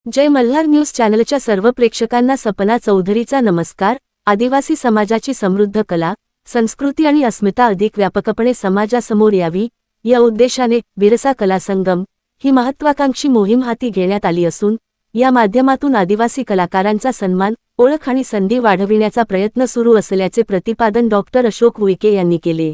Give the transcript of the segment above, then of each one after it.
जय Malhar news चॅनलच्या सर्व प्रेक्षकांना सपना चौधरीचा नमस्कार। आदिवासी समाजाची समृद्ध कला, संस्कृती आणि अस्मिता अधिक व्यापकपणे समाजासमोर यावी या उद्देशाने बिरसा कला संगम ही महत्त्वाकांक्षी मोहीम हाती घेण्यात आली असून या माध्यमातून आदिवासी कलाकारांचा सन्मान, ओळख आणि संधी वाढविण्याचा प्रयत्न सुरू असल्याचे प्रतिपादन डॉक्टर अशोक उईके यांनी केले।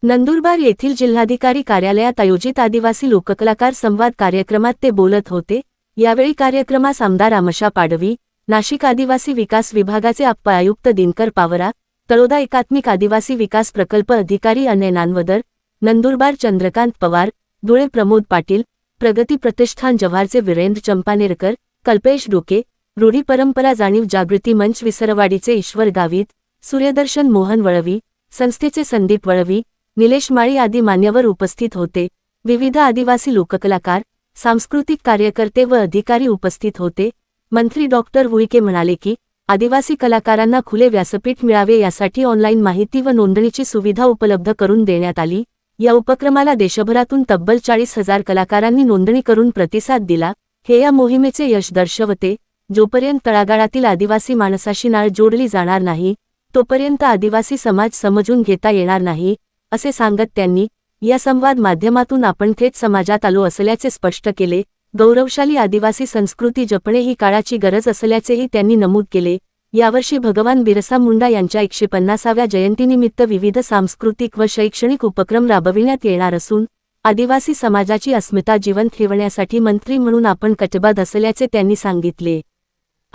नंदुरबार येथील जिल्हाधिकारी कार्यालयात आयोजित आदिवासी लोककलाकार संवाद कार्यक्रमात ते बोलत होते। यावेळी कार्यक्रमास आमदार आमशा पाडवी, नाशिक आदिवासी विकास विभागाचे अप्पर आयुक्त दिनकर पावरा, तळोदा एकात्मिक आदिवासी विकास प्रकल्प अधिकारी अनय नानवदर, नंदुरबार चंद्रकांत पवार, धुळे प्रमोद पाटील, प्रगती प्रतिष्ठान जव्हारचे वीरेंद्र चंपानेरकर, कल्पेश डोके, रूढी परंपरा जाणीव जागृती मंच विसरवाडीचे ईश्वर गावित, सूर्यदर्शन मोहन वळवी, संस्थेचे संदीप वळवी, निलेश माळी आदी मान्यवर उपस्थित होते। विविध आदिवासी लोककलाकार, सांस्कृतिक कार्यकर्ते व अधिकारी उपस्थित होते। मंत्री डॉक्टर उईके म्हणाले की आदिवासी कलाकारांना खुले व्यासपीठ मिळावे यासाठी ऑनलाईन माहिती व नोंदणीची सुविधा उपलब्ध करून देण्यात आली। या उपक्रमाला देशभरातून तब्बल 40,000 कलाकारांनी नोंदणी करून प्रतिसाद दिला। हे या मोहिमेचे यश दर्शवते। जोपर्यंत तळागाळातील आदिवासी माणसाशी नाळ जोडली जाणार नाही तोपर्यंत आदिवासी समाज समजून घेता येणार नाही, असे सांगत त्यांनी या संवाद माध्यमातून आपण थेट समाजात आलो असल्याचे स्पष्ट केले। गौरवशाली आदिवासी संस्कृती जपणे ही काळाची गरज असल्याचेही त्यांनी नमूद केले। यावर्षी भगवान बिरसा मुंडा यांच्या 150व्या जयंतीनिमित्त विविध सांस्कृतिक व शैक्षणिक उपक्रम राबविण्यात येणार असून आदिवासी समाजाची अस्मिता जिवंत ठेवण्यासाठी मंत्री म्हणून आपण कटिबद्ध असल्याचे त्यांनी सांगितले।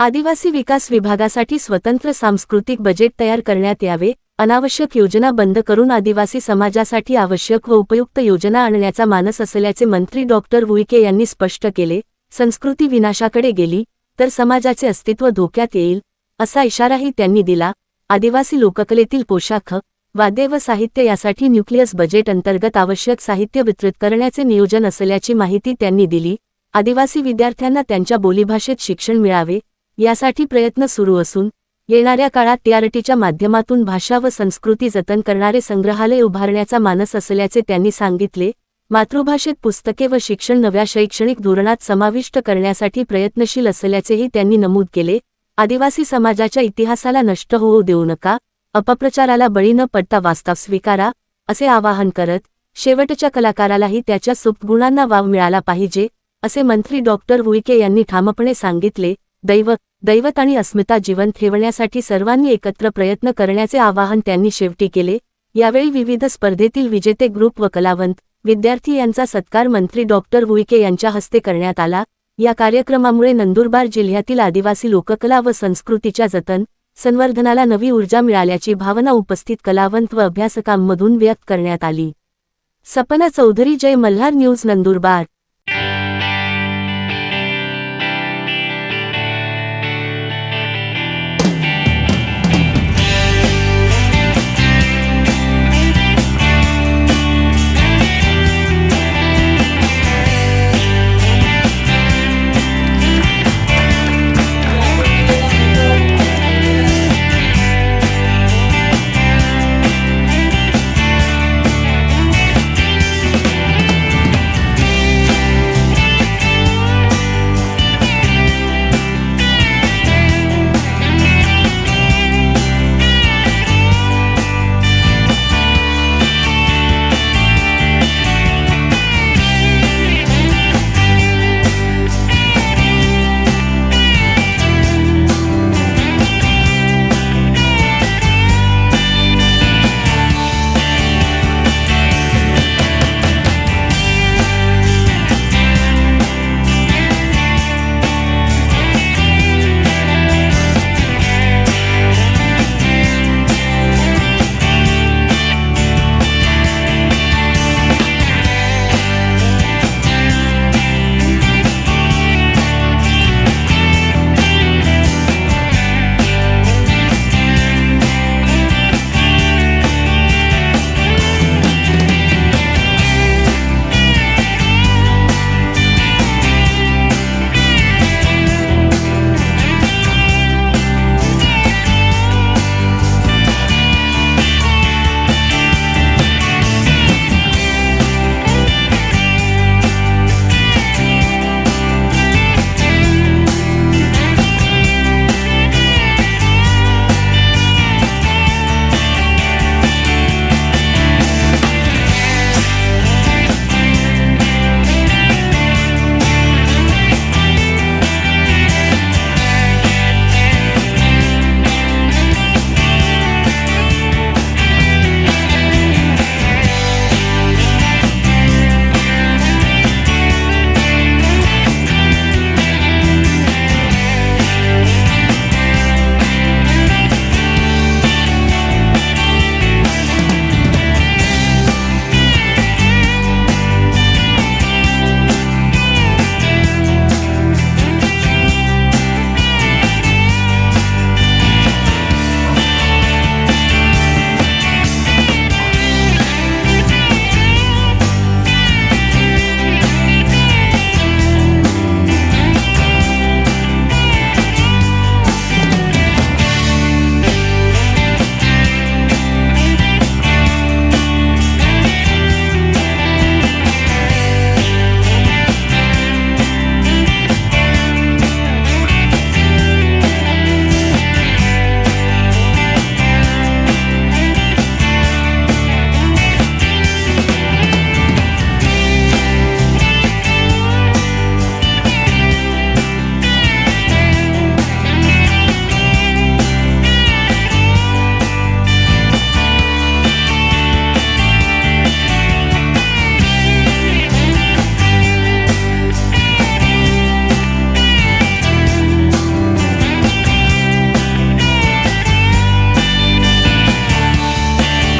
आदिवासी विकास विभागासाठी स्वतंत्र सांस्कृतिक बजेट तयार करण्यात यावे, अनावश्यक योजना बंद करून आदिवासी समाजासाठी आवश्यक व उपयुक्त योजना आणण्याचा मानस असल्याचे मंत्री डॉक्टर उईके यांनी स्पष्ट केले। संस्कृती विनाशाकडे गेली तर समाजाचे अस्तित्व धोक्यात येईल, असा इशाराही त्यांनी दिला। आदिवासी लोककलेतील पोशाख, वाद्ये व साहित्य यासाठी न्यूक्लियस बजेट अंतर्गत आवश्यक साहित्य वितरित करण्याचे नियोजन असल्याची माहिती त्यांनी दिली। आदिवासी विद्यार्थ्यांना त्यांच्या बोलीभाषेत शिक्षण मिळावे यासाठी प्रयत्न सुरू असून येणाऱ्या काळात टीआरटीच्या माध्यमातून भाषा व संस्कृती जतन करणारे संग्रहालय उभारण्याचा मानस असल्याचे त्यांनी सांगितले। मातृभाषेत पुस्तके व शिक्षण नव्या शैक्षणिक धोरणात समाविष्ट करण्यासाठी प्रयत्नशील असल्याचेही त्यांनी नमूद केले। आदिवासी समाजाच्या इतिहासाला नष्ट होऊ देऊ नका, अपप्रचाराला बळी न पडता वास्तव स्वीकारा, असे आवाहन करत शेवटच्या कलाकारालाही त्याच्या सुप्त गुणांना वाव मिळाला पाहिजे, असे मंत्री डॉक्टर उईके यांनी ठामपणे सांगितले। दैवत आणि अस्मिता जिवंत ठेवण्यासाठी सर्वांनी एकत्र प्रयत्न करण्याचे आवाहन त्यांनी शेवटी केले। यावेळी विविध स्पर्धेतील विजेते ग्रुप व कलावंत, विद्यार्थी यांचा सत्कार मंत्री डॉक्टर उईके यांच्या हस्ते करण्यात आला। या कार्यक्रमामुळे नंदुरबार जिल्ह्यातील आदिवासी लोककला व संस्कृतीच्या जतन, संवर्धनाला नवी ऊर्जा मिळाल्याची भावना उपस्थित कलावंत व अभ्यासकांमधून व्यक्त करण्यात आली। सपना चौधरी, जय मल्हार न्यूज, नंदुरबार।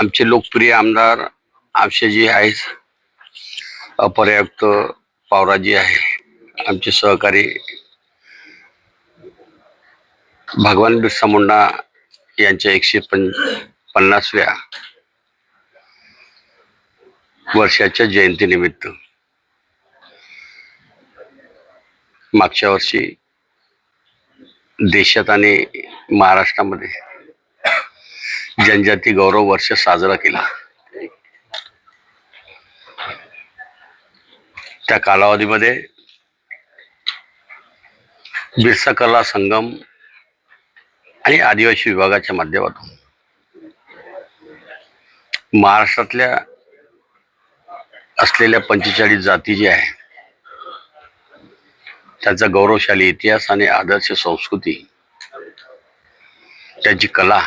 आमचे लोकप्रिय आमदार आपशेजी आहेत, अपर आयुक्त पावराजी आहे, आमचे सहकारी भगवान बिरसा मुंडा यांच्या 150व्या वर्षाच्या जयंतीनिमित्त मागच्या वर्षी देशात आणि महाराष्ट्रामध्ये जनजाती गौरव वर्ष साजरा केला। त्या कालावधीमध्ये बिरसा कला संगम आणि आदिवासी विभागाच्या माध्यमातून महाराष्ट्रातल्या असलेल्या 45 जाती जे आहे त्याचा गौरवशाली इतिहास आणि आदर्श संस्कृती, त्याची कला,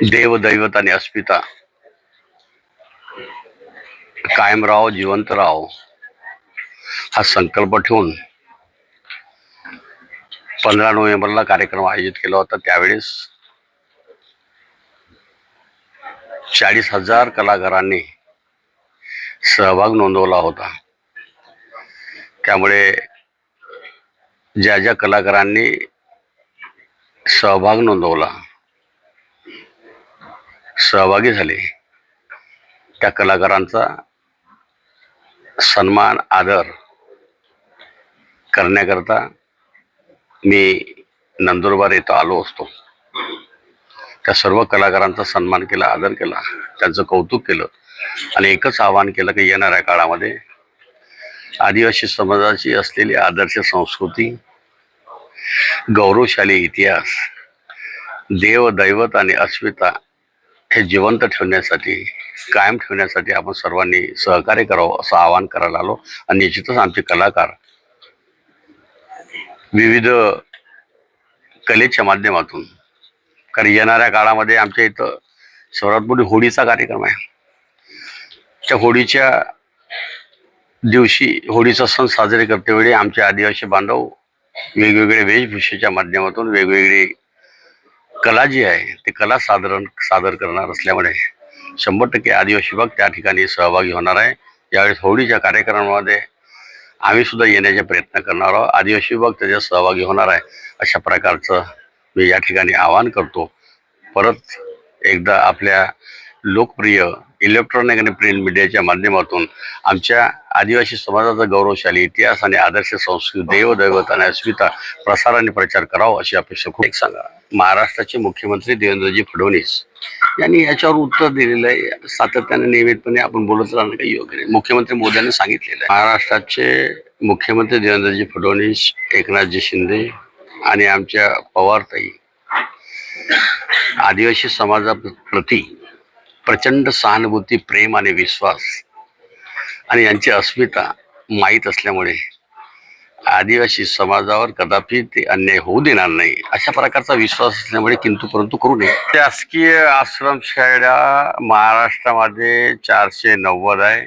देव दैवत आणि अस्मिता कायम राहो, जिवंत राहो हा संकल्प ठेवून 15 नोव्हेंबरला कार्यक्रम आयोजित केला होता। त्यावेळेस 40,000 कलाकारांनी सहभाग नोंदवला होता। त्यामुळे ज्या ज्या कलाकारांनी सहभाग नोंदवला, सहभागी झाले, त्या कलाकारांचा सन्मान आदर करण्याकरता मी नंदुरबार येथे आलो असतो। त्या सर्व कलाकारांचा सन्मान केला, आदर केला, त्यांचं कौतुक केलं आणि एकच आवाहन केलं की येणाऱ्या काळामध्ये आदिवासी समाजाची असलेली आदर्श संस्कृती, गौरवशाली इतिहास, देव दैवत आणि अस्मिता हे जिवंत ठेवण्यासाठी, कायम ठेवण्यासाठी आपण सर्वांनी सहकार्य करावं असं आवाहन करायला आलो। आणि निश्चितच आमचे कलाकार विविध कलेच्या माध्यमातून, कारण येणाऱ्या काळामध्ये आमच्या इथं सर्वात मोठी होळीचा कार्यक्रम आहे। त्या होळीच्या दिवशी, होळीचा सण साजरे करतेवेळी आमचे आदिवासी बांधव वेगवेगळे वेशभूषेच्या माध्यमातून वेगवेगळी कला जी आहे ती कला सादर करणार असल्यामुळे 100% आदिवासी विभाग त्या ठिकाणी सहभागी होणार आहे। यावेळेस होळीच्या कार्यक्रमामध्ये आम्ही सुद्धा येण्याचे प्रयत्न करणार आहोत, आदिवासी विभाग त्याच्यात सहभागी होणार आहे, अशा प्रकारचं मी या ठिकाणी आवाहन करतो। परत एकदा आपल्या लोकप्रिय इलेक्ट्रॉनिक आणि प्रिंट मीडियाच्या माध्यमातून आमच्या आदिवासी समाजाचा गौरवशाली इतिहास आणि आदर्श संस्कृती, देव दैवत आणि अस्मिता प्रसार आणि प्रचार करावा अशी अपेक्षा खूप सांगा। महाराष्ट्राचे मुख्यमंत्री देवेंद्रजी फडणवीस यांनी याच्यावर उत्तर दिलेलं आहे। सातत्याने नियमितपणे आपण बोलत राहणं काही योग्य नाही। मुख्यमंत्री मोदींनी सांगितलेलं आहे, महाराष्ट्राचे मुख्यमंत्री देवेंद्रजी फडणवीस, एकनाथजी शिंदे आणि आमच्या पवारताई आदिवासी समाजाप्रती प्रचंड सहानुभूती, प्रेम आणि विश्वास आणि यांची अस्मिता माहीत असल्यामुळे आदिवासी समाजावर कदापि ते अन्याय होऊ देणार नाही अशा प्रकारचा विश्वास असल्यामुळे किंतु परंतु करू नये। शासकीय आश्रमशाळा महाराष्ट्रामध्ये 490 आहे।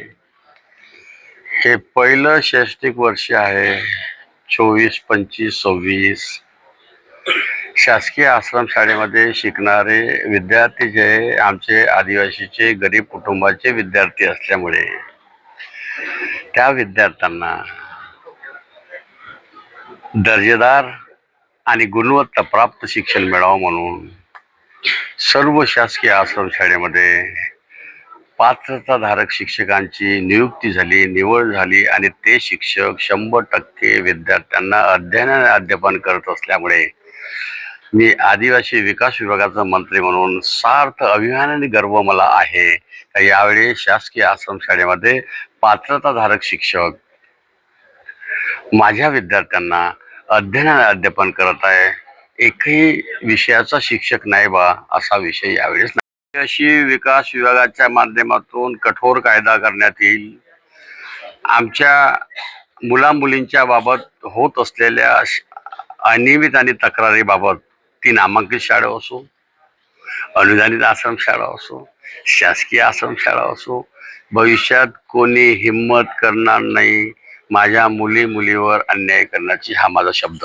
हे पहिलं शैक्षणिक वर्ष आहे 24, 25, 26। शासकीय आश्रमशाळेमध्ये शिकणारे विद्यार्थी जे आमचे आदिवासीचे गरीब कुटुंबाचे विद्यार्थी असल्यामुळे त्या विद्यार्थ्यांना दर्जेदार आणि गुणवत्ता प्राप्त शिक्षण मिळावं म्हणून सर्व शासकीय आश्रमशाळेमध्ये पात्रताधारक शिक्षकांची नियुक्ती झाली, निवड झाली आणि ते शिक्षक 100% विद्यार्थ्यांना अध्ययन आणि अध्यापन करत असल्यामुळे मी आदिवासी विकास विभागाचा मंत्री म्हणून सार्थ अभिमान आणि गर्व मला आहे। यावेळी शासकीय आश्रमशाळेमध्ये पात्रताधारक शिक्षक माझ्या विद्यार्थ्यांना अध्ययन आणि अध्यापन करत आहे। एकही विषयाचा शिक्षक नाही बा असा विषय यावेळेस नाही। आदिवासी विकास विभागाच्या माध्यमातून कठोर कायदा करण्यात येईल। आमच्या मुलामुलींच्या बाबत होत असलेल्या अनियमित आणि तक्रारीबाबत, ती नामांकित शाळा असो, अनुदानित आश्रमशाळा असो, शासकीय आश्रमशाळा असो, भविष्यात कोणी हिम्मत करणार नाही माझ्या मुलीवर अन्याय करण्याची, हा माझा शब्द।